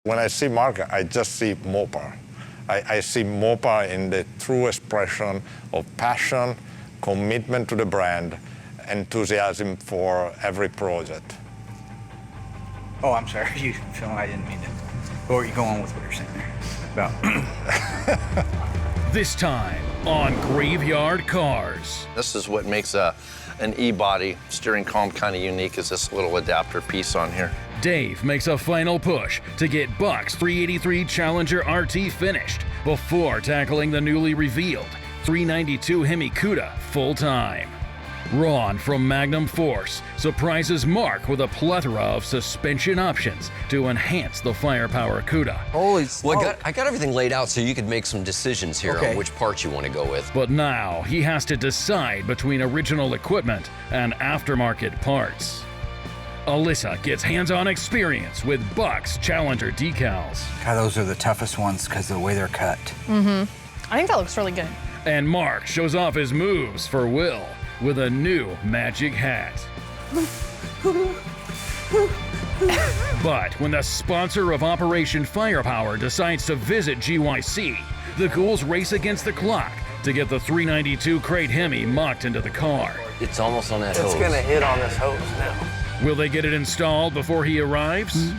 When I see Mark, I just see Mopar. I see Mopar in the true expression of passion, commitment to the brand, enthusiasm for every project. Oh, I'm sorry, Phil, I didn't mean to. Or you go on with what you're saying there about. This time on Graveyard Carz. This is what makes an E-body steering column kind of unique, is this little adapter piece on here. Dave makes a final push to get Buck's 383 Challenger RT finished before tackling the newly revealed 392 Hemi Cuda full-time. Ron from Magnum Force surprises Mark with a plethora of suspension options to enhance the firepower Cuda. Holy smoke. Well, I got everything laid out so you could make some decisions here on which parts you want to go with. But now he has to decide between original equipment and aftermarket parts. Alyssa gets hands-on experience with Buck's Challenger decals. God, those are the toughest ones because of the way they're cut. I think that looks really good. And Mark shows off his moves for Will with a new magic hat. But when the sponsor of Operation Firepower decides to visit GYC, the ghouls race against the clock to get the 392 crate Hemi mocked into the car. It's almost on that hose. It's gonna hit on this hose now. Will they get it installed before he arrives?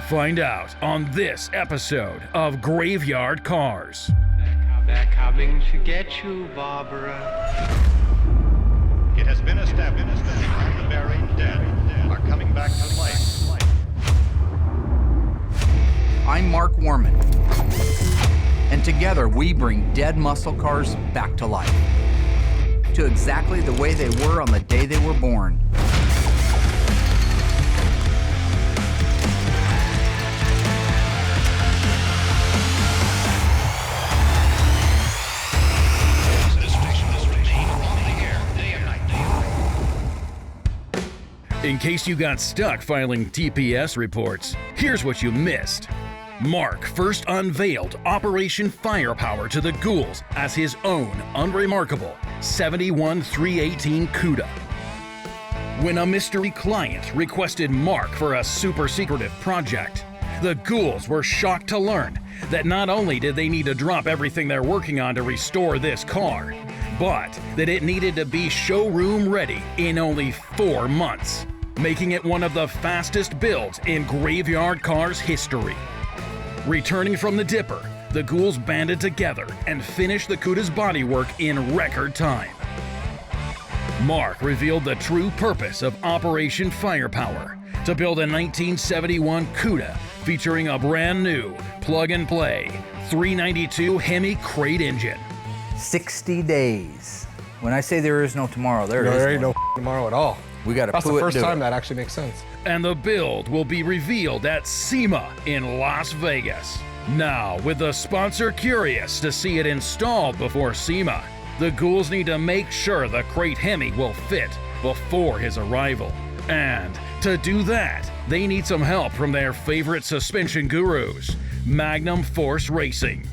Find out on this episode of Graveyard Carz. They're coming to get you, Barbara. It has been established that the buried dead are coming back to life. I'm Mark Warman, and together we bring dead muscle cars back to life, to exactly the way they were on the day they were born. In case you got stuck filing TPS reports, here's what you missed. Mark first unveiled Operation Firepower to the ghouls as his own unremarkable 71318 Cuda. When a mystery client requested Mark for a super secretive project, the ghouls were shocked to learn that not only did they need to drop everything they're working on to restore this car, but that it needed to be showroom ready in only 4 months, making it one of the fastest builds in Graveyard Carz history. Returning from the Dipper, the ghouls banded together and finished the Cuda's bodywork in record time. Mark revealed the true purpose of Operation Firepower, to build a 1971 Cuda featuring a brand new plug-and-play 392 Hemi crate engine. 60 days. When I say there is no tomorrow, there ain't no tomorrow at all. We got to That's the first time that actually makes sense. And the build will be revealed at SEMA in Las Vegas. Now, with the sponsor curious to see it installed before SEMA, the ghouls need to make sure the crate Hemi will fit before his arrival. And to do that, they need some help from their favorite suspension gurus, Magnum Force Racing.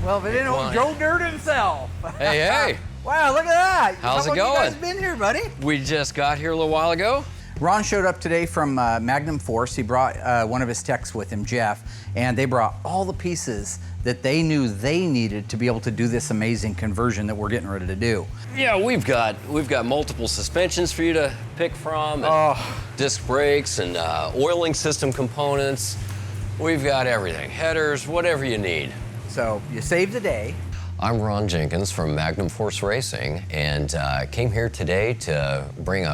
Well, if it ain't old Joe Dirt himself. Hey, hey. Wow, look at that. How's it going? How long you guys been here, buddy? We just got here a little while ago. Ron showed up today from Magnum Force. He brought one of his techs with him, Jeff, and they brought all the pieces that they knew they needed to be able to do this amazing conversion that we're getting ready to do. Yeah, we've got multiple suspensions for you to pick from, and disc brakes and oiling system components. We've got everything, headers, whatever you need. So you saved the day. I'm Ron Jenkins from Magnum Force Racing, and came here today to bring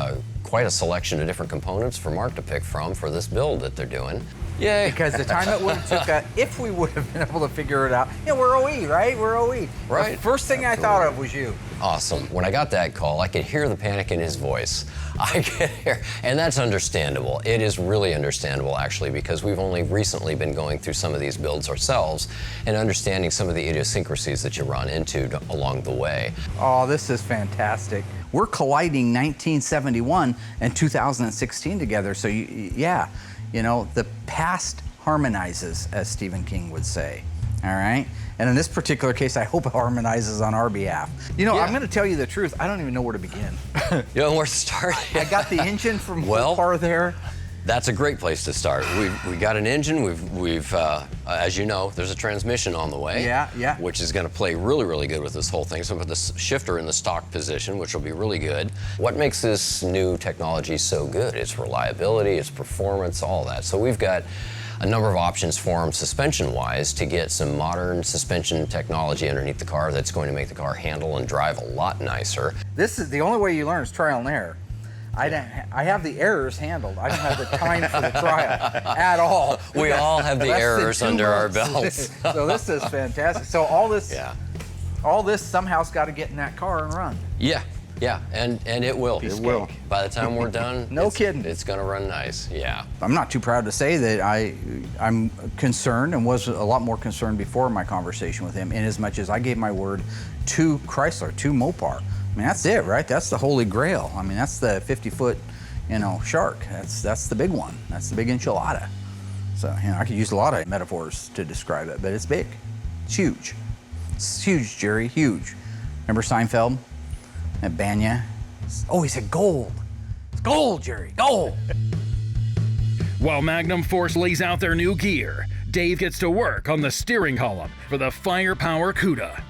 quite a selection of different components for Mark to pick from for this build that they're doing. Yay. Because the time it would have took, if we would have been able to figure it out, we're OE, right? We're OE. Right. The first thing I thought of was you. Awesome. When I got that call, I could hear the panic in his voice. I could hear, and that's understandable. It is really understandable, actually, because we've only recently been going through some of these builds ourselves and understanding some of the idiosyncrasies that you run into along the way. Oh, this is fantastic. We're colliding 1971 and 2016 together, so yeah, the past harmonizes, as Stephen King would say, all right? And in this particular case, I hope it harmonizes on our behalf. I'm gonna tell you the truth, I don't even know where to begin. You know where to start? I got the engine from Mopar there. That's a great place to start. We got an engine. We've as you know, there's a transmission on the way. Yeah. Which is going to play really, really good with this whole thing. So we put the shifter in the stock position, which will be really good. What makes this new technology so good? It's reliability, it's performance, all that. So we've got a number of options for them suspension-wise to get some modern suspension technology underneath the car that's going to make the car handle and drive a lot nicer. This is the only way you learn is trial and error. I have the errors handled. I don't have the time for the trial at all. We all have the errors under our belts. So this is fantastic. So all this somehow's got to get in that car and run. Yeah, and it will. It will. By the time we're done, No kidding. It's going to run nice. Yeah. I'm not too proud to say that I'm concerned and was a lot more concerned before my conversation with him, in as much as I gave my word to Chrysler, to Mopar. I mean, that's it, right? That's the holy grail. I mean, that's the 50-foot, shark. That's the big one. That's the big enchilada. So, I could use a lot of metaphors to describe it, but it's big. It's huge. It's huge, Jerry, huge. Remember Seinfeld? At Banya? Oh, he said gold. It's gold, Jerry, gold. While Magnum Force lays out their new gear, Dave gets to work on the steering column for the Firepower CUDA.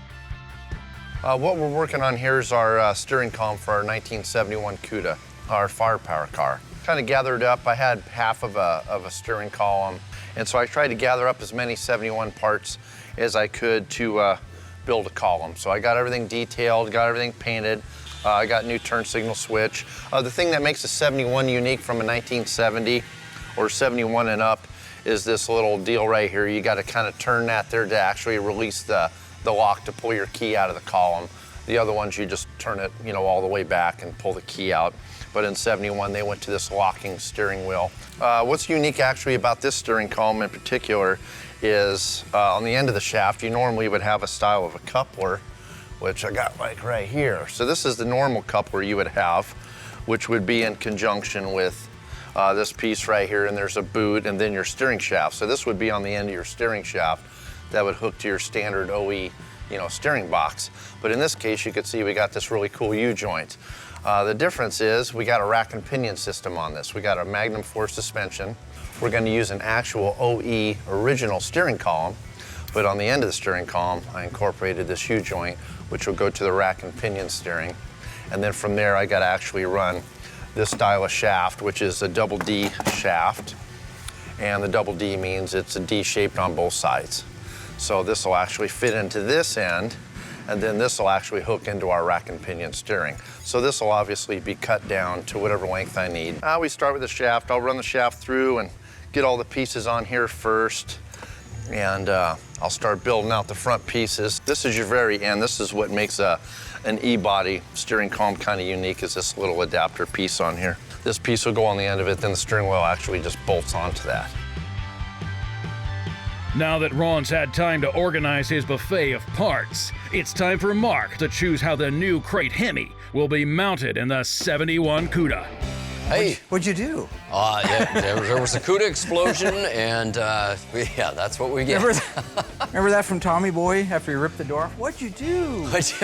What we're working on here is our steering column for our 1971 CUDA, our firepower car. Kind of gathered up. I had half of a steering column, and so I tried to gather up as many 71 parts as I could to build a column. So I got everything detailed, got everything painted. I got new turn signal switch. The thing that makes a 71 unique from a 1970 or 71 and up is this little deal right here. You got to kind of turn that there to actually release the lock to pull your key out of the column. The other ones, you just turn it, all the way back and pull the key out. But in 71, they went to this locking steering wheel. What's unique actually about this steering column in particular is on the end of the shaft, you normally would have a style of a coupler, which I got like right here. So this is the normal coupler you would have, which would be in conjunction with this piece right here, and there's a boot and then your steering shaft. So this would be on the end of your steering shaft that would hook to your standard OE, steering box. But in this case, you could see we got this really cool U-joint. The difference is we got a rack and pinion system on this. We got a Magnum Force suspension. We're going to use an actual OE original steering column, but on the end of the steering column, I incorporated this U-joint, which will go to the rack and pinion steering. And then from there, I got to actually run this style of shaft, which is a double D shaft. And the double D means it's a D shaped on both sides. So this will actually fit into this end, and then this will actually hook into our rack and pinion steering. So this will obviously be cut down to whatever length I need. We start with the shaft. I'll run the shaft through and get all the pieces on here first, and I'll start building out the front pieces. This is your very end. This is what makes an E-body steering column kind of unique, is this little adapter piece on here. This piece will go on the end of it, then the steering wheel actually just bolts onto that. Now that Ron's had time to organize his buffet of parts, it's time for Mark to choose how the new crate Hemi will be mounted in the 71 CUDA. Hey. What'd you do? There was a CUDA explosion, and that's what we get. Remember that from Tommy Boy after he ripped the door off? What'd you do? Last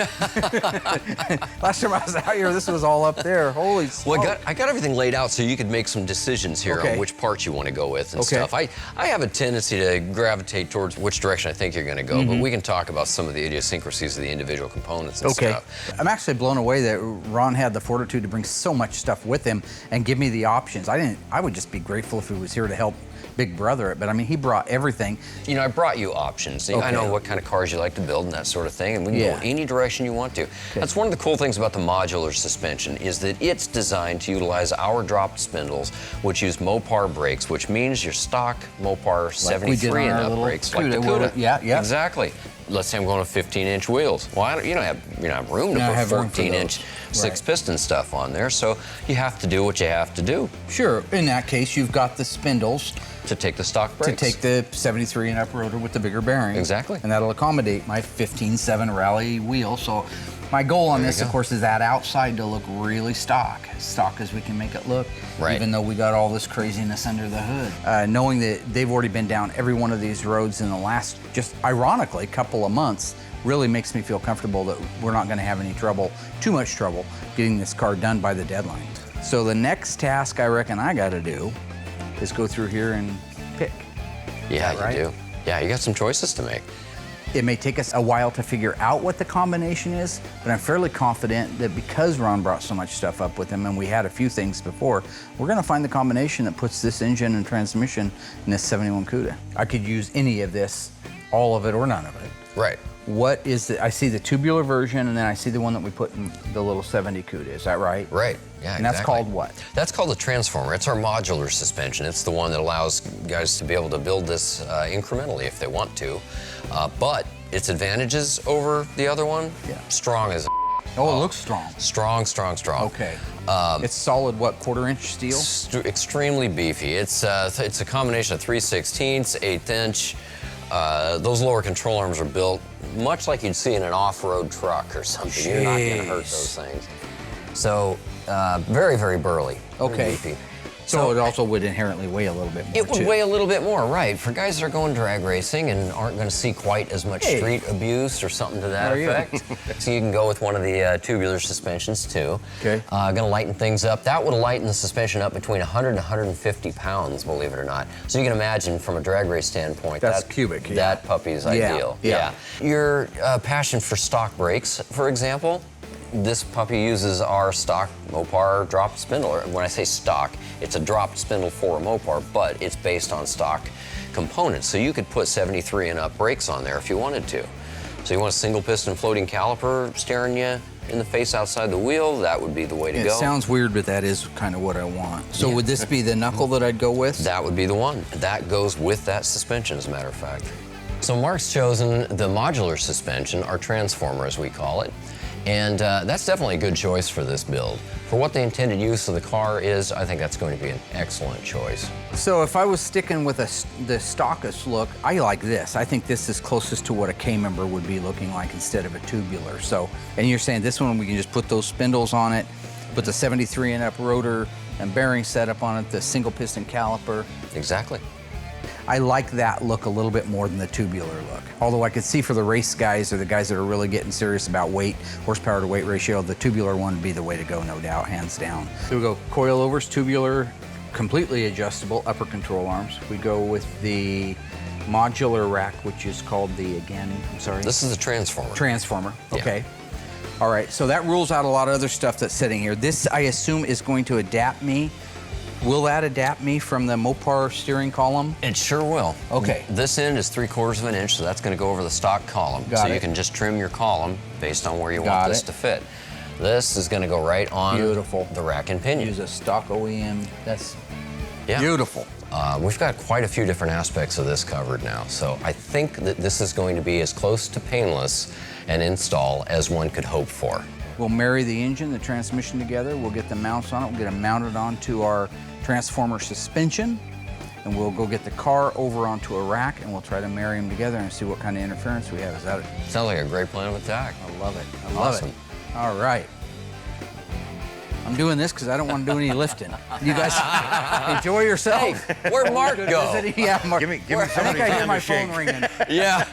time I was out here, this was all up there. Holy smoke. Well, I got everything laid out so you could make some decisions here on which parts you want to go with and stuff. I have a tendency to gravitate towards which direction I think you're going to go, but we can talk about some of the idiosyncrasies of the individual components and stuff. I'm actually blown away that Ron had the fortitude to bring so much stuff with him and give me the options. I would just be grateful if he was here to help Big Brother it, but I mean, he brought everything. I brought you options. I know what kind of cars you like to build and that sort of thing, and we can go any direction you want to. That's one of the cool things about the modular suspension, is that it's designed to utilize our dropped spindles, which use Mopar brakes, which means your stock Mopar 73 and up brakes, like the CUDA. Yeah. Exactly. Let's say I'm going to 15-inch wheels. Well, you don't have room to put 14-inch six-piston stuff on there, so you have to do what you have to do. Sure. In that case, you've got the spindles to take the stock brakes. To take the 73 and up rotor with the bigger bearing. Exactly. And that'll accommodate my 15.7 rally wheel. So my goal on this, of course, is that outside to look really stock as we can make it look, even though we got all this craziness under the hood. Knowing that they've already been down every one of these roads in the last, just ironically, couple of months, really makes me feel comfortable that we're not going to have any trouble, too much trouble, getting this car done by the deadline. So the next task I reckon I got to do is go through here and pick. Yeah, Is that right? you do. Yeah, you got some choices to make. It may take us a while to figure out what the combination is, but I'm fairly confident that because Ron brought so much stuff up with him and we had a few things before, we're gonna find the combination that puts this engine and transmission in this 71 CUDA. I could use any of this, all of it or none of it. Right. What is the, I see the tubular version and then I see the one that we put in the little 70 CUDA, is that right? Right, yeah, And that's exactly. called what? That's called the transformer. It's our modular suspension. It's the one that allows guys to be able to build this incrementally if they want to. But its advantages over the other one, strong as Oh, it looks strong. Strong, strong, strong. Okay. It's solid, what, 1/4 inch steel? Extremely beefy. It's a combination of 3/16, 1/8 inch. Those lower control arms are built much like you'd see in an off-road truck or something. You're not going to hurt those things. So very, very burly. Okay. Very beefy. So it also would inherently weigh a little bit more, It would too. weigh a little bit more, right. For guys that are going drag racing and aren't going to see quite as much street abuse or something to that There you go. effect. So you can go with one of the tubular suspensions, too. Okay. Going to lighten things up. That would lighten the suspension up between 100 and 150 pounds, believe it or not. So you can imagine from a drag race standpoint, That's cubic, yeah. That puppy's ideal. Yeah. Your passion for stock brakes, for example, this puppy uses our stock Mopar dropped spindle. When I say stock, it's a dropped spindle for a Mopar, but it's based on stock components. So you could put 73 and up brakes on there if you wanted to. So you want a single piston floating caliper staring you in the face outside the wheel, that would be the way to It go. sounds weird, but that is kind of what I want. So would this be the knuckle that I'd go with? That would be the one. That goes with that suspension, as a matter of fact. So Mark's chosen the modular suspension, our transformer as we call it. And that's definitely a good choice for this build. For what the intended use of the car is, I think that's going to be an excellent choice. So if I was sticking with the stockist look, I like this. I think this is closest to what a K-member would be looking like instead of a tubular. So, and you're saying this one, we can just put those spindles on it, put the 73 and up rotor and bearing setup on it, the single piston caliper. Exactly. I like that look a little bit more than the tubular look. Although I could see for the race guys or the guys that are really getting serious about weight, horsepower to weight ratio, the tubular one would be the way to go, no doubt, hands down. So we go coilovers, tubular, completely adjustable upper control arms. We go with the modular rack, which is called the, again, I'm sorry? This is a transformer. Transformer, Yeah. okay. All right, so that rules out a lot of other stuff that's sitting here. This, I assume, is going to adapt me. Will that adapt me from the Mopar steering column? It sure will. Okay. This end is 3/4 of an inch, so that's going to go over the stock column. Got so it. you can just trim your column based on where you Got want this it. to fit. This is going to go right on Beautiful. the rack and pinion. Use a stock OEM. That's Yeah. beautiful. We've got quite a few different aspects of this covered now, so I think that this is going to be as close to painless an install as one could hope for. We'll marry the engine, the transmission together. We'll get the mounts on it. We'll get them mounted onto our transformer suspension, and we'll go get the car over onto a rack, and we'll try to marry them together and see what kind of interference we have. Is that it? Sounds like a great plan of attack. I love it. I love Awesome. it. All right. I'm doing this because I don't want to do any lifting. You guys enjoy yourself. Hey, where'd Mark go? Yeah, Mark. Give me I think I hear my phone shake. ringing. Yeah,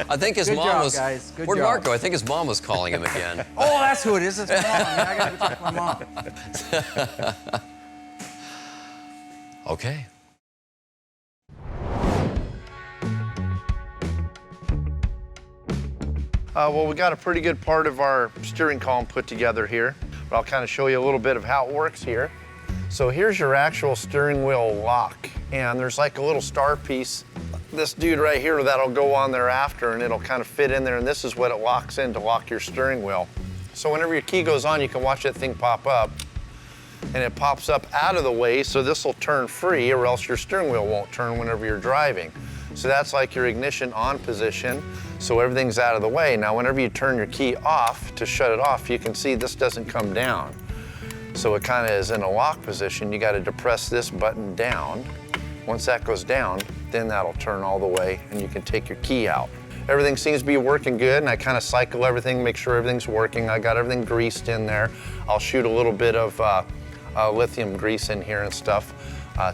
I think his Good mom job, was. guys. Good Where'd job. Mark go? I think his mom was calling him again. Oh, that's who it is. It's my mom. I got to talk to my mom. Okay. Well, we got a pretty good part of our steering column put together here, but I'll kind of show you a little bit of how it works here. So here's your actual steering wheel lock, and there's like a little star piece, this dude right here, that'll go on there after, and it'll kind of fit in there, and this is what it locks in to lock your steering wheel. So whenever your key goes on, you can watch that thing pop up, and it pops up out of the way, so this will turn free, or else your steering wheel won't turn whenever you're driving. So that's like your ignition on position, so everything's out of the way. Now, whenever you turn your key off to shut it off, you can see this doesn't come down. So it kind of is in a lock position. You got to depress this button down. Once that goes down, then that'll turn all the way, and you can take your key out. Everything seems to be working good, and I kind of cycle everything, make sure everything's working. I got everything greased in there. I'll shoot a little bit of lithium grease in here and stuff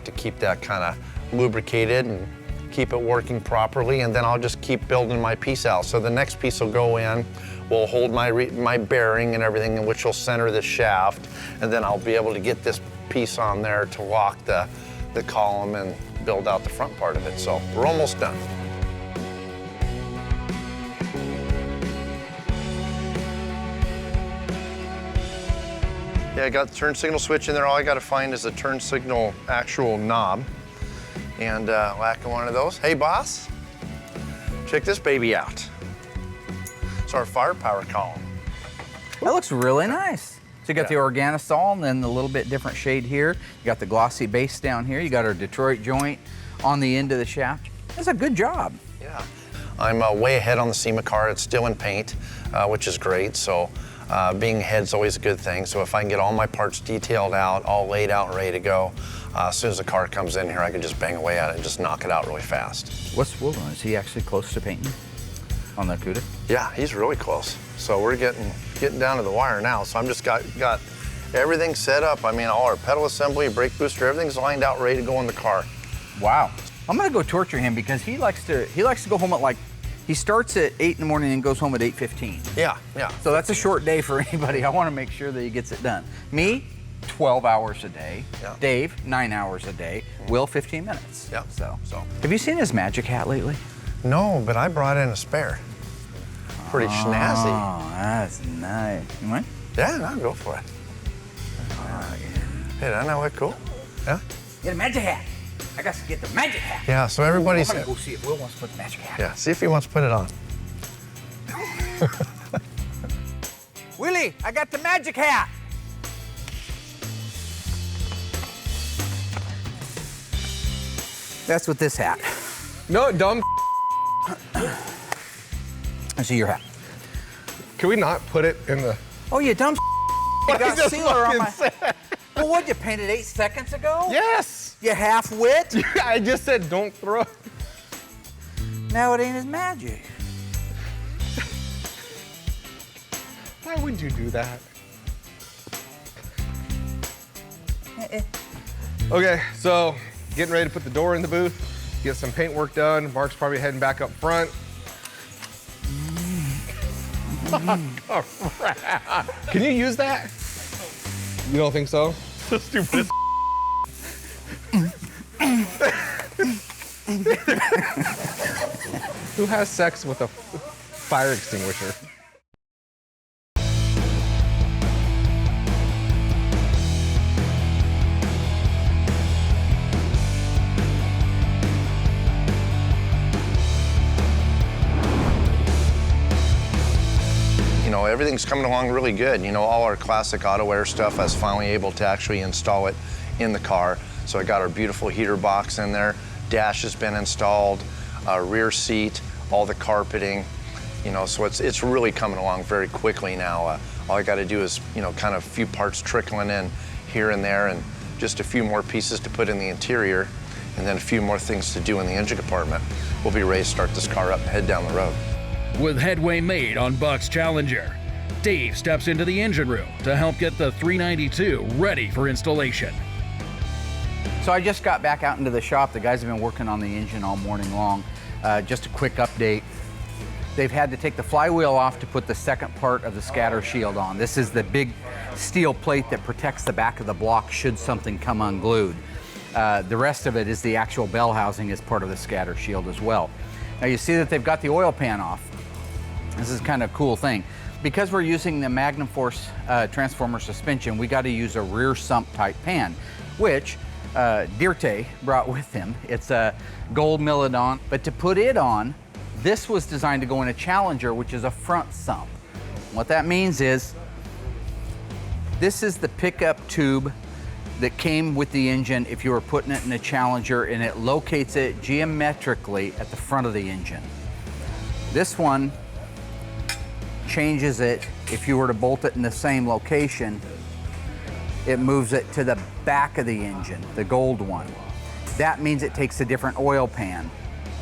to keep that kind of lubricated and keep it working properly, and then I'll just keep building my piece out. So the next piece will go in, will hold my bearing and everything, in which will center the shaft, and then I'll be able to get this piece on there to lock the the column and build out the front part of it. So we're almost done. Yeah, I got the turn signal switch in there. All I got to find is the turn signal actual knob and whack one of those. Hey, boss, check this baby out. It's our firepower column. That looks really nice. So you got the organosol and then the little bit different shade here. You got the glossy base down here. You got our Detroit joint on the end of the shaft. That's a good job. Yeah. I'm way ahead on the SEMA car. It's still in paint, which is great. So being ahead's always a good thing. So if I can get all my parts detailed out, all laid out and ready to go, as soon as the car comes in here, I can just bang away at it and just knock it out really fast. What's Will doing? Is he actually close to painting on that CUDA? Yeah, he's really close. So we're getting down to the wire now. So I'm just got everything set up. I mean, all our pedal assembly, brake booster, everything's lined out, ready to go in the car. Wow. I'm gonna go torture him because he likes to go home at he starts at 8 in the morning and goes home at 8:15. Yeah. So that's a short day for anybody. I want to make sure that he gets it done. Me, 12 hours a day. Yeah. Dave, 9 hours a day. Will, 15 minutes. Yeah. So. Have you seen his magic hat lately? No, but I brought in a spare. Pretty snazzy. Oh, that's nice. You want? Yeah, no, go for it. Hey, I know what cool. Yeah? Get a magic hat. I got to get the magic hat. Yeah, so everybody's. I'm gonna go see if Will wants to put the magic hat. Yeah, see if he wants to put it on. Willie, I got the magic hat. That's with this hat. No, dumb. I see your hat. Can we not put it in the... Oh, you dumb. You got just sealer on my. fucking said. Well, what, you painted 8 seconds ago? Yes! You half-wit? I just said don't throw. Now it ain't his magic. Why would you do that? Okay, so getting ready to put the door in the booth, get some paint work done. Mark's probably heading back up front. Can you use that? You don't think so? So stupid. Who has sex with a fire extinguisher? You know, everything's coming along really good. You know, all our classic auto air stuff, I was finally able to actually install it in the car. So I got our beautiful heater box in there. Dash has been installed, rear seat, all the carpeting. You know, so it's really coming along very quickly now. All I got to do is, you know, kind of a few parts trickling in here and there, and just a few more pieces to put in the interior, and then a few more things to do in the engine compartment. We'll be ready to start this car up and head down the road. With headway made on Buck's Challenger, Dave steps into the engine room to help get the 392 ready for installation. So I just got back out into the shop. The guys have been working on the engine all morning long. Just a quick update. They've had to take the flywheel off to put the second part of the scatter shield on. This is the big steel plate that protects the back of the block should something come unglued. The rest of it is the actual bell housing as part of the scatter shield as well. Now you see that they've got the oil pan off. This is kind of a cool thing. Because we're using the Magnum Force transformer suspension, we got to use a rear sump type pan, which Dirte brought with him. It's a gold Milodon, but to put it on, this was designed to go in a Challenger, which is a front sump. What that means is, this is the pickup tube that came with the engine if you were putting it in a Challenger, and it locates it geometrically at the front of the engine. This one changes it. If you were to bolt it in the same location, it moves it to the back of the engine, the gold one. That means it takes a different oil pan.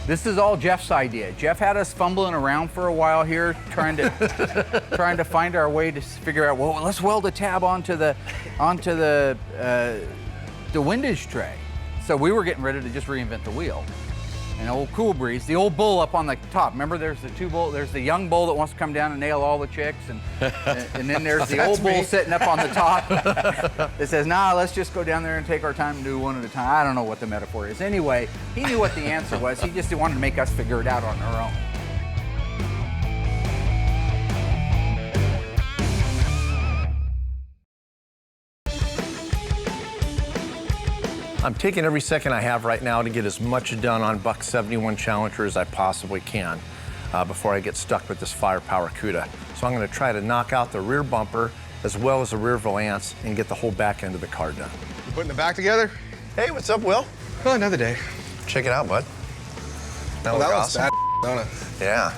This is all Jeff's idea. Jeff had us fumbling around for a while here, trying to find our way to figure out, well, let's weld a tab onto the windage tray. So we were getting ready to just reinvent the wheel. An old Cool Breeze, the old bull up on the top. Remember, there's the two bull. There's the young bull that wants to come down and nail all the chicks, and then there's the old bull sitting up on the top that says, "Nah, let's just go down there and take our time and do one at a time." I don't know what the metaphor is. Anyway, he knew what the answer was. He just wanted to make us figure it out on our own. I'm taking every second I have right now to get as much done on Buck 71 Challenger as I possibly can before I get stuck with this firepower CUDA. So I'm going to try to knock out the rear bumper as well as the rear valance and get the whole back end of the car done. You putting it back together? Hey, what's up, Will? Oh, another day. Check it out, bud. That looks was awesome. bad, don't it? Yeah.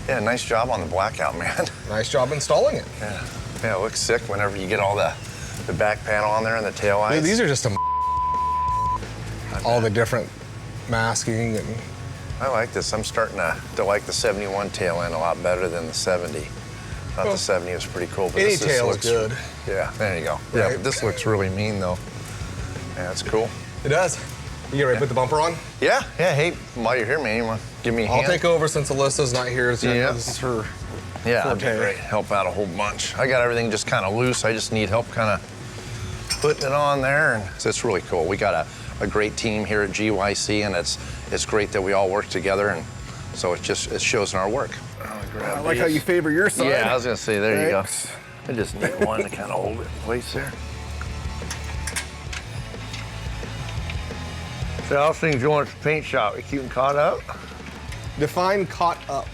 Yeah, nice job on the blackout, man. Nice job installing it. Yeah, it looks sick whenever you get all the back panel on there and the tail lights. Dude, these are just some all the different masking and... I like this. I'm starting to like the 71 tail end a lot better than the 70. Thought the 70 was pretty cool. But Any this tail is looks good. Yeah, there you go. Right. Yeah, but this looks really mean though. Yeah, it's cool. It does. You get ready to put the bumper on? Yeah. Hey, while you're here, man, you want to give me a hand? I'll take over since Alyssa's not here. So Yeah. This is her Yeah, that'd be forte. great. Help out a whole bunch. I got everything just kind of loose. I just need help kind of putting it on there, and so it's really cool. We got a great team here at GYC, and it's great that we all work together, and so it shows in our work. I like how you favor your side. Yeah, I was gonna say, there you go. Thanks. I just need one to kind of hold it in place there. So how's things going at the paint shop? You keeping caught up? Define caught up.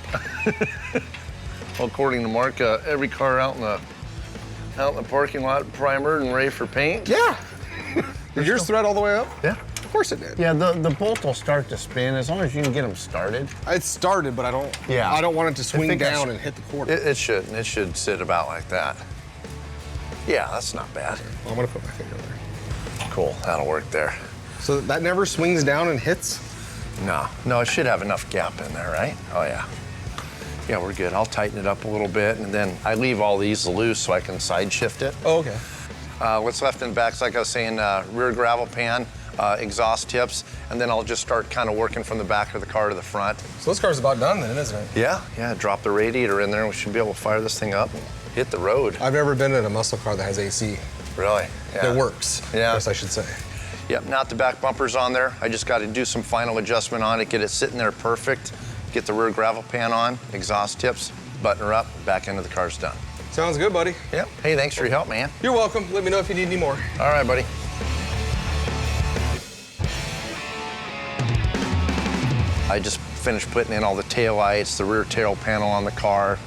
Well, according to Mark, every car out in the parking lot primered and ready for paint. Yeah. Did yours thread all the way up? Yeah. Of course it did. Yeah, the bolt will start to spin as long as you can get them started. It started, but I don't want it to swing down and hit the quarter. It shouldn't. It should sit about like that. Yeah, that's not bad. I'm gonna put my finger there. Cool, that'll work there. So that never swings down and hits? No, it should have enough gap in there, right? Oh yeah. Yeah, we're good. I'll tighten it up a little bit, and then I leave all these loose so I can side shift it. Oh, okay. What's left in the back is, like I was saying, rear gravel pan, exhaust tips, and then I'll just start kind of working from the back of the car to the front. So this car's about done then, isn't it? Yeah, drop the radiator in there, and we should be able to fire this thing up and hit the road. I've never been in a muscle car that has AC. Really? Yeah. That works. Yeah. Yes, I should say. Yep, now that the back bumper's on there, I just got to do some final adjustment on it, get it sitting there perfect, get the rear gravel pan on, exhaust tips, button her up, back end of the car's done. Sounds good, buddy. Yep. Hey, thanks for your help, man. You're welcome. Let me know if you need any more. All right, buddy. I just finished putting in all the tail lights, the rear tail panel on the car,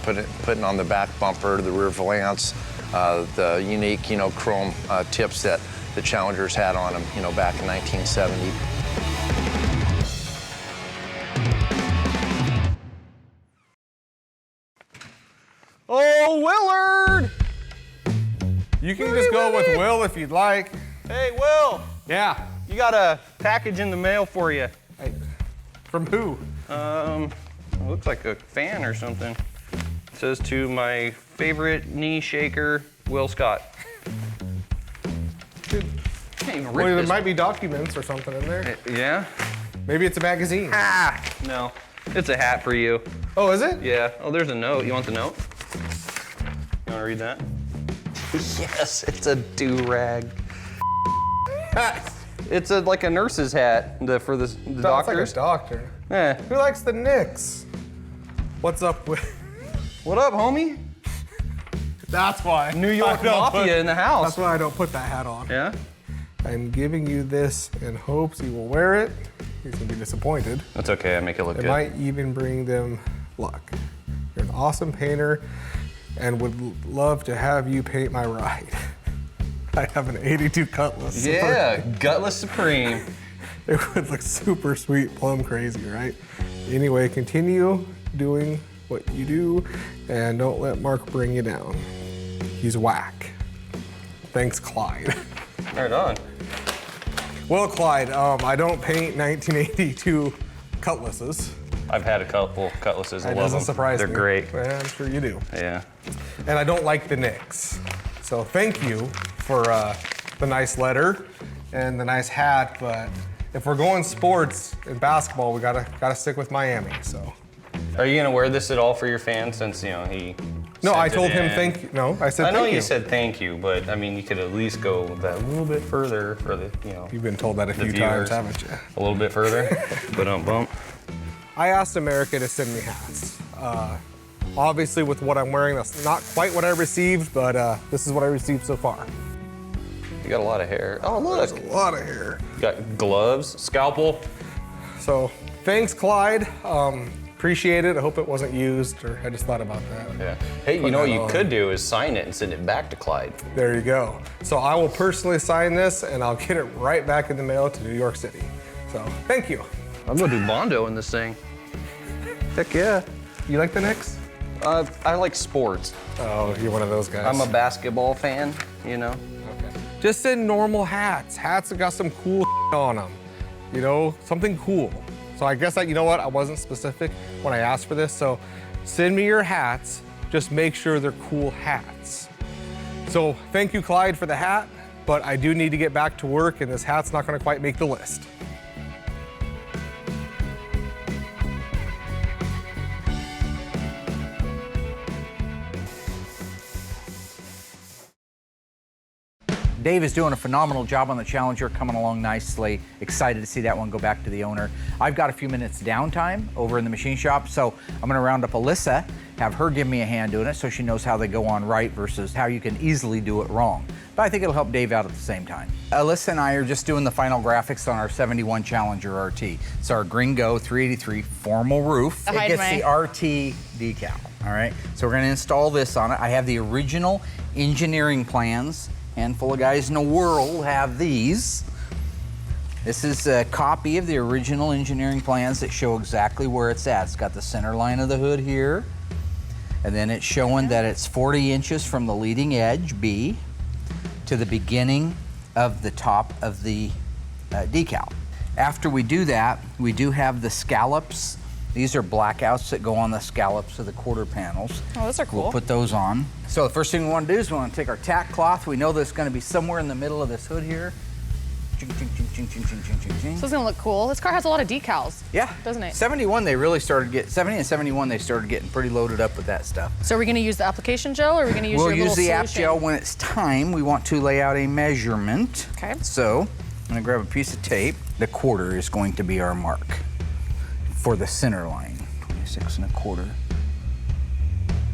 putting on the back bumper, the rear valance, the unique, chrome tips that the Challengers had on them, back in 1970. Oh, Willard! You can just go with Will if you'd like. Hey, Will, Yeah. you got a package in the mail for you. Hey, from who? It looks like a fan or something. It says to my favorite knee shaker, Will Scott. Dude, Can't even well, rip there this. might be documents or something in there. Yeah? Maybe it's a magazine. Ah, no. It's a hat for you. Oh, is it? Yeah. Oh, there's a note. You want the note? You want to read that? Yes, it's a do-rag. It's like a nurse's hat for the Sounds doctors. like a doctor. Yeah. Who likes the Knicks? What's up with? What up, homie? That's why. New York I don't Mafia in the house. That's why I don't put that hat on. Yeah? I'm giving you this in hopes you will wear it. He's gonna be disappointed. That's okay. I make it look It good. might even bring them luck. You're an awesome painter and would love to have you paint my ride. I have an 82 Cutlass. Yeah, Gutless Supreme. It would look super sweet, plum crazy, right? Anyway, continue doing what you do and don't let Mark bring you down. He's whack. Thanks, Clyde. Right on. Well, Clyde, I don't paint 1982 Cutlasses. I've had a couple Cutlasses. I That love doesn't them. surprise They're me. great. Well, I'm sure you do. Yeah. And I don't like the Knicks. So thank you for the nice letter and the nice hat, but if we're going sports and basketball, we gotta stick with Miami. So. Are you gonna wear this at all for your fan since, you know, he No, I sent told it him in? thank you. No, I said I know thank you you. said thank you, but I mean, you could at least go that little bit further for the, you know. You've been told that a the few viewers. times, haven't you? A little bit further, but don't bump. I asked America to send me hats. Obviously, with what I'm wearing, that's not quite what I received, but this is what I received so far. You got a lot of hair. Oh, look. There's a lot of hair. You got gloves, scalpel. So, thanks, Clyde. Appreciate it. I hope it wasn't used, or I just thought about that. Yeah. Hey, you Put know what that you on. could do is sign it and send it back to Clyde. There you go. So I will personally sign this, and I'll get it right back in the mail to New York City. So, thank you. I'm gonna do Bondo in this thing. Heck yeah. You like the Knicks? I like sports. Oh, you're one of those guys. I'm a basketball fan, you know. Okay. Just send normal hats. Hats that got some cool on them. You know, something cool. So I guess you know what? I wasn't specific when I asked for this. So send me your hats. Just make sure they're cool hats. So thank you, Clyde, for the hat. But I do need to get back to work, and this hat's not going to quite make the list. Dave is doing a phenomenal job on the Challenger, coming along nicely. Excited to see that one go back to the owner. I've got a few minutes downtime over in the machine shop, so I'm gonna round up Alyssa, have her give me a hand doing it so she knows how they go on right versus how you can easily do it wrong. But I think it'll help Dave out at the same time. Alyssa and I are just doing the final graphics on our 71 Challenger RT. It's our Gringo 383 formal roof. It gets the RT decal, all right? So we're gonna install this on it. I have the original engineering plans. Handful of guys in the world have these. This is a copy of the original engineering plans that show exactly where it's at. It's got the center line of the hood here, and then it's showing that it's 40 inches from the leading edge, B, to the beginning of the top of the decal. After we do that, we do have the scallops. These are blackouts that go on the scallops of the quarter panels. Oh, those are cool. We'll put those on. So the first thing we want to do is we want to take our tack cloth. We know that it's going to be somewhere in the middle of this hood here. Ching, ching, ching, ching, ching, ching, ching, ching, ching. So it's gonna look cool. This car has a lot of decals. Yeah. Doesn't it? 71, they really started getting, 70 and 71, they started getting pretty loaded up with that stuff. So are we gonna use the application gel or are we gonna use We'll your little use the solution? app gel when it's time. We want to lay out a measurement. Okay. So I'm gonna grab a piece of tape. The quarter is going to be our mark for the center line, 26 1/4.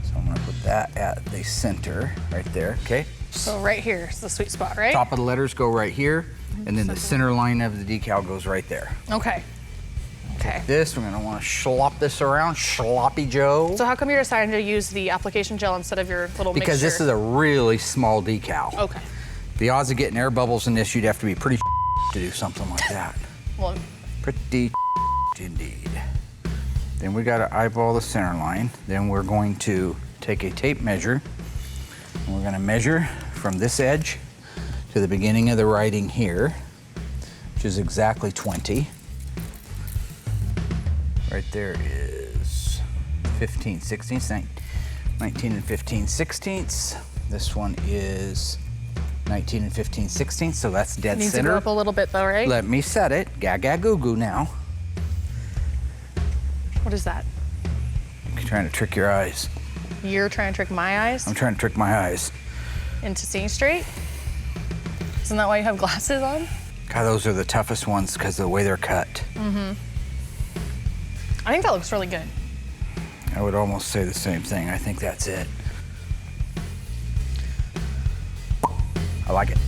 So I'm gonna put that at the center right there, okay? So right here is the sweet spot, right? Top of the letters go right here, and then the center line of the decal goes right there. Okay. Okay. This, we're gonna wanna slop this around, sloppy Joe. So how come you're deciding to use the application gel instead of your little Because this is a really small decal. Okay. The odds of getting air bubbles in this, you'd have to be pretty to do something like that. Well, Pretty indeed. Then we gotta eyeball the center line. Then we're going to take a tape measure, and we're gonna measure from this edge to the beginning of the writing here, which is exactly 20. Right there is 15 sixteenths, 19 and 15 sixteenths. This one is 19 and 15 sixteenths, so that's dead needs to center. go up a little bit though, right? Let me set it. Gaga goo goo now. What is that? I'm trying to trick your eyes. You're trying to trick my eyes I'm trying to trick my eyes. into seeing straight? Isn't that why you have glasses on? God, those are the toughest ones because of the way they're cut. Mm-hmm. I think that looks really good. I would almost say the same thing. I think that's it. I like it.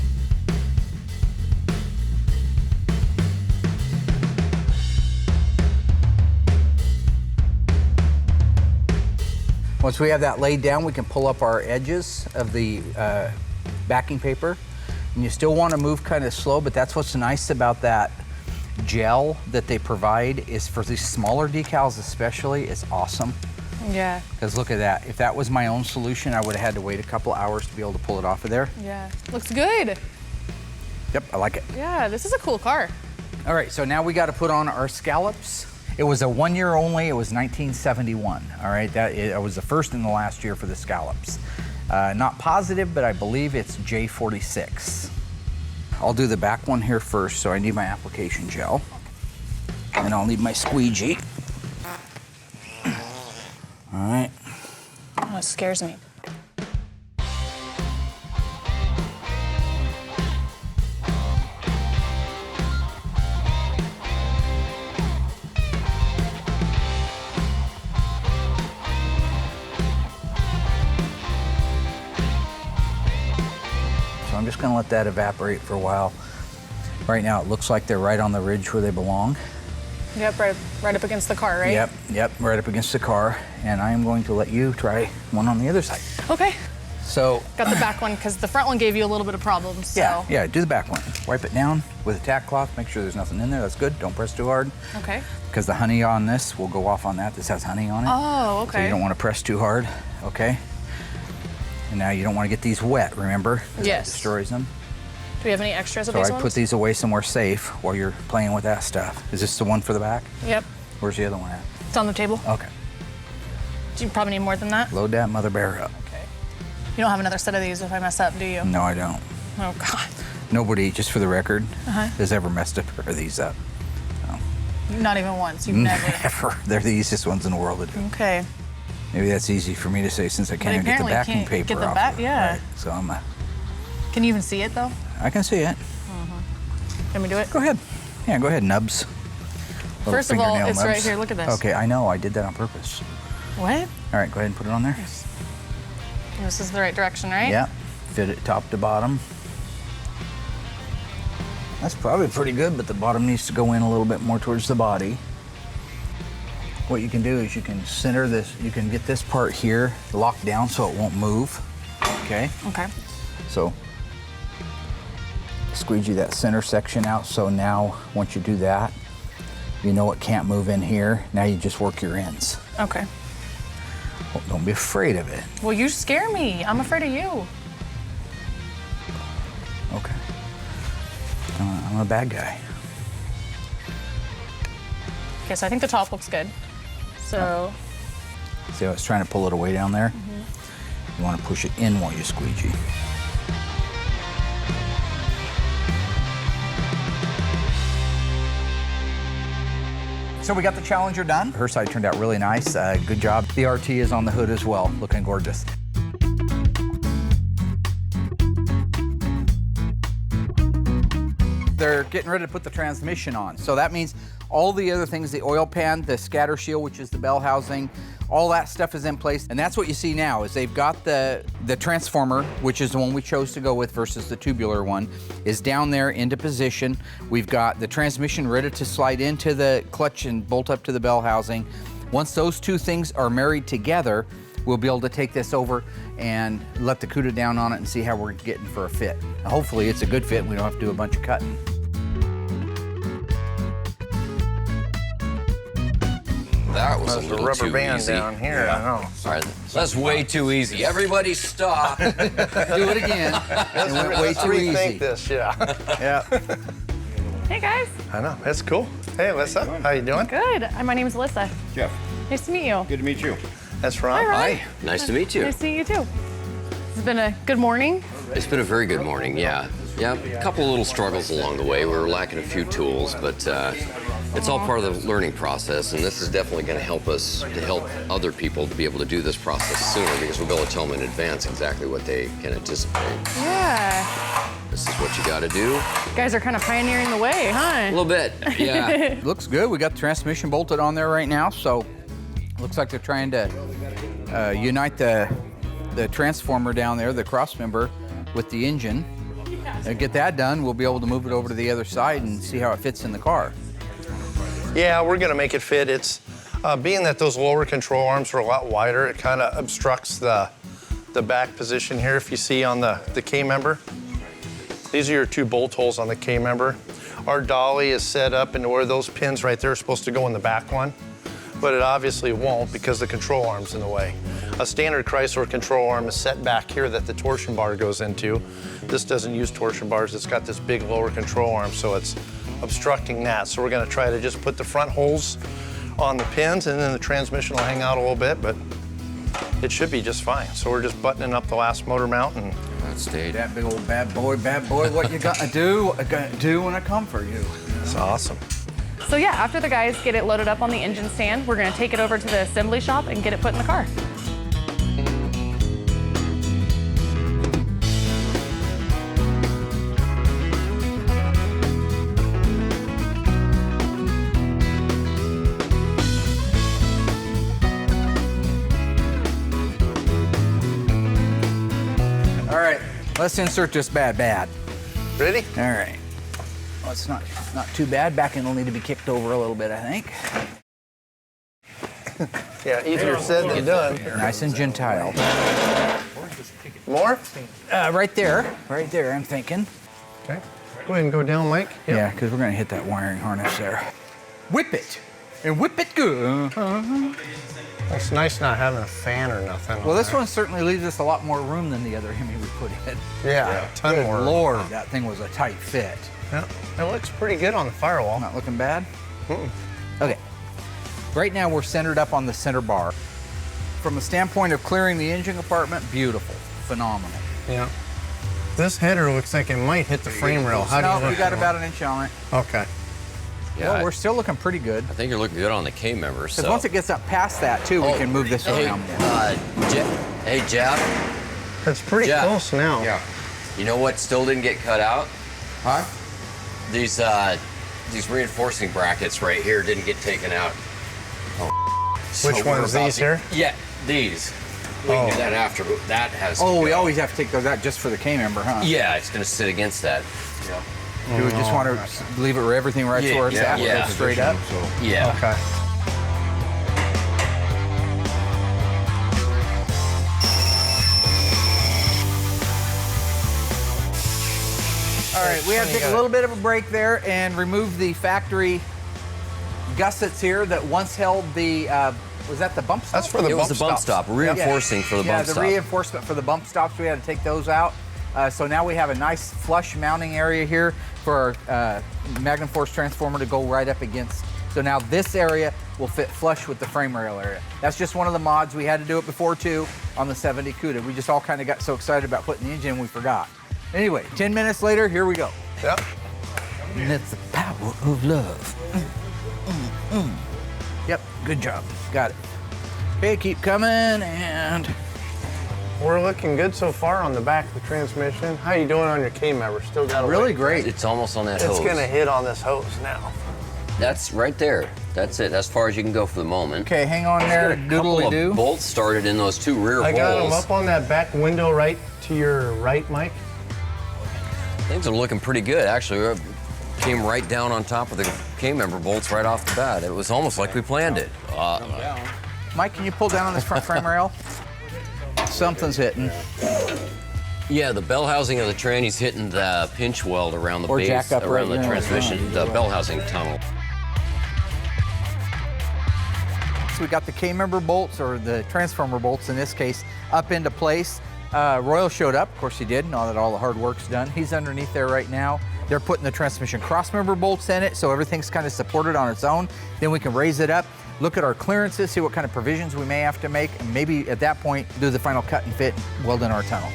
Once we have that laid down, we can pull up our edges of the backing paper. And you still want to move kind of slow, but that's what's nice about that gel that they provide is for these smaller decals especially, it's awesome. Yeah. Because look at that. If that was my own solution, I would have had to wait a couple hours to be able to pull it off of there. Yeah. Looks good. Yep, I like it. Yeah, this is a cool car. All right, so now we got to put on our scallops. It was a 1 year only, it was 1971, all right? It was the first and the last year for the scallops. Not positive, but I believe it's J46. I'll do the back one here first, so I need my application gel. And I'll need my squeegee. All right. Oh, it scares me. So I'm just gonna let that evaporate for a while. Right now it looks like they're right on the ridge where they belong. Yep, right up against the car, right? Yep, right up against the car. And I am going to let you try one on the other side. Okay. So. Got the back one, because the front one gave you a little bit of problems, so. Yeah, do the back one. Wipe it down with a tack cloth, make sure there's nothing in there, that's good. Don't press too hard. Okay. Because the honey on this will go off on that. This has honey on it. Oh, okay. So you don't want to press too hard, okay? And now you don't want to get these wet, remember? 'Cause Yes. That destroys them. Do we have any extras of So these I ones? put these away somewhere safe while you're playing with that stuff. Is this the one for the back? Yep. Where's the other one at? It's on the table. Okay. Do you probably need more than that? Load that mother bear up. Okay. You don't have another set of these if I mess up, do you? No, I don't. Oh, God. Nobody, just for the record, Uh-huh. has ever messed a pair of these up. Not even once. You've never. Never. They're the easiest ones in the world to do. Okay. Maybe that's easy for me to say since I can't even get the apparently you backing can't paper get the off. back- of it, yeah. right? So Can you even see it, though? I can see it. Can we do it? Go ahead. Yeah, go ahead, nubs. Little First of all, fingernail it's right nubs. here. Look at this. Okay, I know. I did that on purpose. What? All right, go ahead and put it on there. This is the right direction, right? Yeah, fit it top to bottom. That's probably pretty good, but the bottom needs to go in a little bit more towards the body. What you can do is you can center this, you can get this part here locked down so it won't move, okay? Okay. So squeegee that center section out, so now once you do that, you know it can't move in here. Now you just work your ends. Okay. Well, don't be afraid of it. Well, you scare me. I'm afraid of you. Okay. I'm a bad guy. Okay, so I think the top looks good. So. See how it's trying to pull it away down there? You want to push it in while you squeegee. So we got the Challenger done. Her side turned out really nice. Good job. The RT is on the hood as well, looking gorgeous. They're getting ready to put the transmission on. So that means all the other things, the oil pan, the scatter shield, which is the bell housing, all that stuff is in place. And that's what you see now is they've got the transformer, which is the one we chose to go with versus the tubular one, is down there into position. We've got the transmission ready to slide into the clutch and bolt up to the bell housing. Once those two things are married together, we'll be able to take this over and let the CUDA down on it and see how we're getting for a fit. Now, hopefully it's a good fit and we don't have to do a bunch of cutting. That was a There's little rubber too band easy. down here, I know. All right, that's way too easy. Everybody stop. Do it again. It went way Let's too rethink easy. this, yeah. Yeah. Hey, guys. I know, that's cool. Hey, Alyssa, how you doing? Good. My name is Alyssa. Jeff, Nice to meet you. good to meet you. That's Ron. Hi, Ron. Hi, nice to meet you. Nice to meet you, too. It's been a good morning. It's been a very good morning, yeah. Yeah, a couple of little struggles along the way. We were lacking a few tools, but it's all part of the learning process, and this is definitely going to help us to help other people to be able to do this process sooner because we'll be able to tell them in advance exactly what they can anticipate. Yeah. This is what you got to do. You guys are kind of pioneering the way, huh? A little bit, yeah. Looks good. We got the transmission bolted on there right now, so looks like they're trying to unite the transformer down there, the cross member, with the engine. Get that done, we'll be able to move it over to the other side and see how it fits in the car. Yeah, we're gonna make it fit. It's, being that those lower control arms are a lot wider, it kind of obstructs the back position here. If you see on the K-member, these are your two bolt holes on the K-member. Our dolly is set up into where those pins right there are supposed to go in the back one, but it obviously won't because the control arm's in the way. A standard Chrysler control arm is set back here that the torsion bar goes into. This doesn't use torsion bars. It's got this big lower control arm, so it's obstructing that. So we're gonna try to just put the front holes on the pins and then the transmission will hang out a little bit, but it should be just fine. So we're just buttoning up the last motor mount and That stayed. That big old bad boy, what you gonna do? I gonna do when I come for you. It's awesome. So yeah, after the guys get it loaded up on the engine stand, we're gonna take it over to the assembly shop and get it put in the car. All right, let's insert this bad. Ready? All right. Well, it's not too bad. Back end will need to be kicked over a little bit, I think. Yeah, easier said than done. Nice and gentile. More? Right there, I'm thinking. Okay. Go ahead and go down, Mike. Yep. Yeah, because we're gonna hit that wiring harness there. Whip it, and whip it good. It's nice not having a fan or nothing. Well, this one certainly leaves us a lot more room than the other Hemi we put in. Yeah, a ton more. Lord, that thing was a tight fit. Yeah, it looks pretty good on the firewall. Not looking bad? Okay. Right now we're centered up on the center bar. From the standpoint of clearing the engine compartment, beautiful, phenomenal. Yeah. This header looks like it might hit the frame rail. How do you No, look we got at it? about an inch on it. Okay. Yeah, Well, we're still looking pretty good. I think you're looking good on the K members. Because So. once it gets up past that, too, we can move this Hey, around more. Hey, Jeff. That's pretty Jeff. close now. Yeah. You know what still didn't get cut out? Huh? These reinforcing brackets right here didn't get taken out. So Which we're ones, about these to- here? Yeah, these. We can do that after, but that has to Oh, we go. always have to take those out just for the K member, huh? Yeah, it's gonna sit against that. Do we just want to leave it where everything right where it's at? Yeah. Go straight up? Yeah. Okay. All right, we have to take a little bit of a break there and remove the factory gussets here that once held the, was that the bump stop? That's for the It was bump the bump stops. stop, reinforcing for the Yeah, bump the stop. reinforcement for the bump stops, we had to take those out. So now we have a nice flush mounting area here for our Magnum Force transformer to go right up against. So now this area will fit flush with the frame rail area. That's just one of the mods. We had to do it before too on the 70 CUDA. We just all kind of got so excited about putting the engine in we forgot. Anyway, 10 minutes later, here we go. Yep. And it's the power of love. Yep, good job. Got it. Okay, keep coming and We're looking good so far on the back of the transmission. How you doing on your K member? Still got a really ways. great. It's almost on that It's hose. gonna hit on this hose now. That's right there. That's it. As far as you can go for the moment. Okay, hang on there, Got a couple doodly of doo. bolts started in those two rear I got them holes. up on that back window right to your right, Mike. Things are looking pretty good, actually. We came right down on top of the K-member bolts right off the bat. It was almost like we planned it. Mike, can you pull down on this front frame rail? Something's hitting. Yeah, the bell housing of the tranny's hitting the pinch weld around the Or base, jack up around right the there. transmission, the bell housing tunnel. So we got the K-member bolts, or the transformer bolts in this case, up into place. Royal showed up, of course he did, now that all the hard work's done. He's underneath there right now. They're putting the transmission crossmember bolts in it, so everything's kind of supported on its own. Then we can raise it up, look at our clearances, see what kind of provisions we may have to make, and maybe at that point do the final cut and fit, weld in our tunnel.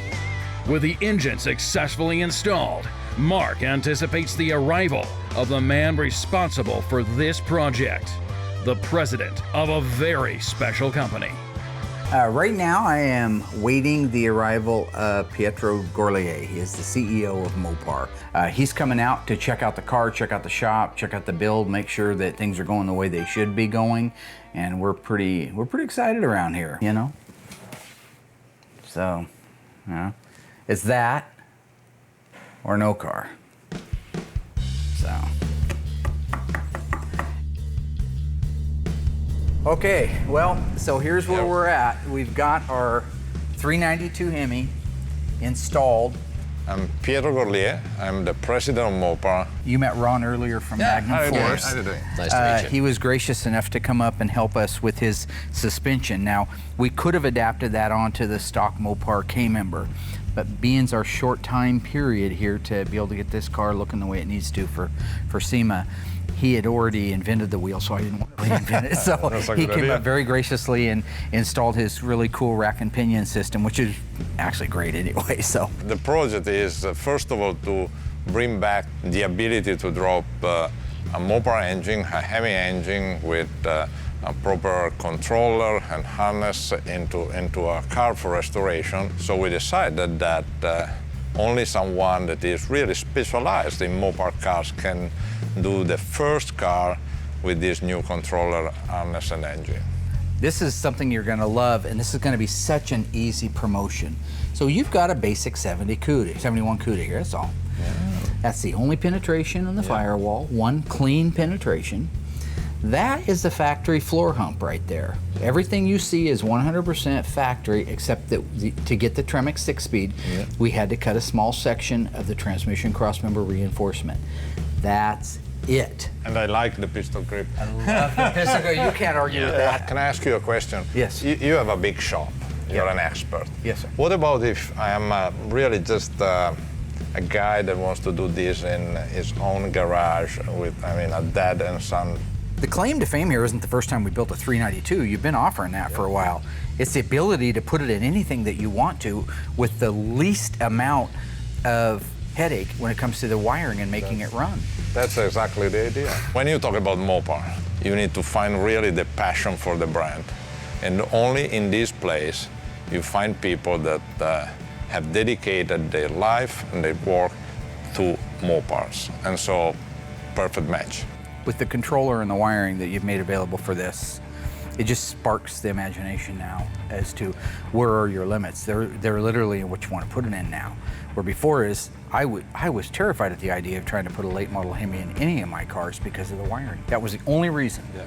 With the engine successfully installed, Mark anticipates the arrival of the man responsible for this project, the president of a very special company. Right now, I am waiting the arrival of Pietro Gorlier. He is the CEO of Mopar. He's coming out to check out the car, check out the shop, check out the build, make sure that things are going the way they should be going, and we're pretty excited around here, you know. So, yeah, it's that or no car. So. Okay, well, so here's where we're at. We've got our 392 Hemi installed. I'm Pietro Gorlier. I'm the president of Mopar. You met Ron earlier from Magnum Force. How are you doing? Nice to meet you. He was gracious enough to come up and help us with his suspension. Now, we could have adapted that onto the stock Mopar K-member, but being our short time period here to be able to get this car looking the way it needs to for SEMA, he had already invented the wheel, so I didn't want to reinvent it. So he came up very graciously and installed his really cool rack and pinion system, which is actually great anyway. So the project is, first of all, to bring back the ability to drop a Mopar engine, a heavy engine with a proper controller and harness into a car for restoration. So we decided that only someone that is really specialized in Mopar cars can do the first car with this new controller, harness, and engine. this is something you're going to love, and this is going to be such an easy promotion. So you've got a basic 71 CUDA here, that's all. Yeah. That's the only penetration on the firewall, one clean penetration. That is the factory floor hump right there. Everything you see is 100% factory, except that to get the Tremec 6-speed, we had to cut a small section of the transmission crossmember reinforcement. That's it. And I like the pistol grip. I love the pistol grip. You can't argue with that. Can I ask you a question? Yes. You have a big shop. You're an expert. Yes, sir. What about if I am really just a guy that wants to do this in his own garage with, a dad and son? The claim to fame here isn't the first time we built a 392. You've been offering that for a while. It's the ability to put it in anything that you want to with the least amount of headache when it comes to the wiring and making it run. That's exactly the idea. When you talk about Mopar, you need to find really the passion for the brand. And only in this place, you find people that have dedicated their life and their work to Mopars. And so, perfect match. With the controller and the wiring that you've made available for this, it just sparks the imagination now as to where are your limits. They're literally in what you want to put it in now. Where before is, I was terrified at the idea of trying to put a late model Hemi in any of my cars because of the wiring. That was the only reason. Yeah.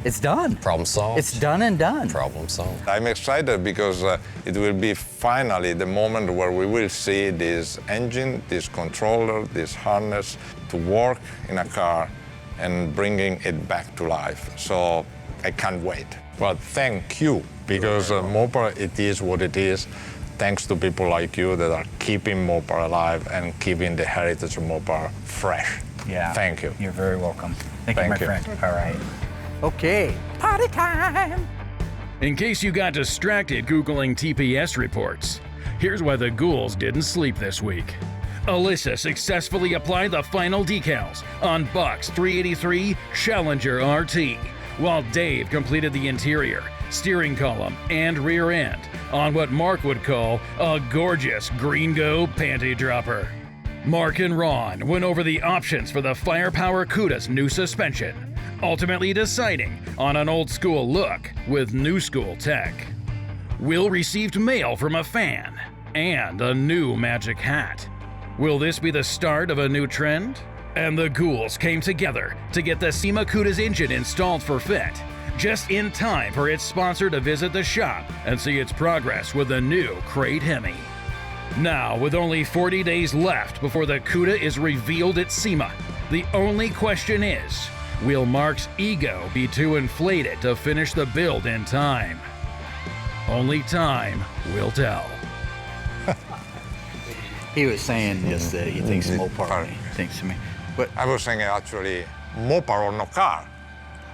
It's done. Problem solved. It's done and done. Problem solved. I'm excited because it will be finally the moment where we will see this engine, this controller, this harness to work in a car and bringing it back to life. So I can't wait. Well, thank you, because Mopar, it is what it is, thanks to people like you that are keeping Mopar alive and keeping the heritage of Mopar fresh. Yeah. Thank you. You're very welcome. Thank you, my friend. All right. Okay, party time! In case you got distracted Googling TPS reports, here's why the ghouls didn't sleep this week. Alyssa successfully applied the final decals on Buck's 383 Challenger RT, while Dave completed the interior, steering column, and rear end on what Mark would call a gorgeous Green-Go panty dropper. Mark and Ron went over the options for the Firepower CUDA's new suspension, ultimately deciding on an old-school look with new-school tech. Will received mail from a fan and a new magic hat. Will this be the start of a new trend? And the ghouls came together to get the SEMA CUDA's engine installed for fit, just in time for its sponsor to visit the shop and see its progress with the new Crate Hemi. Now, with only 40 days left before the CUDA is revealed at SEMA, the only question is, will Mark's ego be too inflated to finish the build in time? Only time will tell. He was saying yes that he thinks Mopar thinks to me. But I was saying actually, Mopar or no car.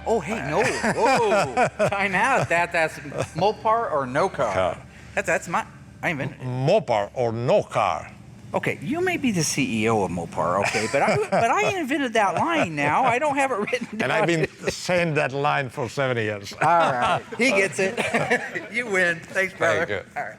Oh, hey, no. Whoa. Time out. That's Mopar or no car. That's my, I invented it. Mopar or no car. Okay, you may be the CEO of Mopar, okay, but I invented that line now. I don't have it written down. And I've been saying that line for 7 years. All right, he gets it. You win. Thanks, brother. Thank you. All right.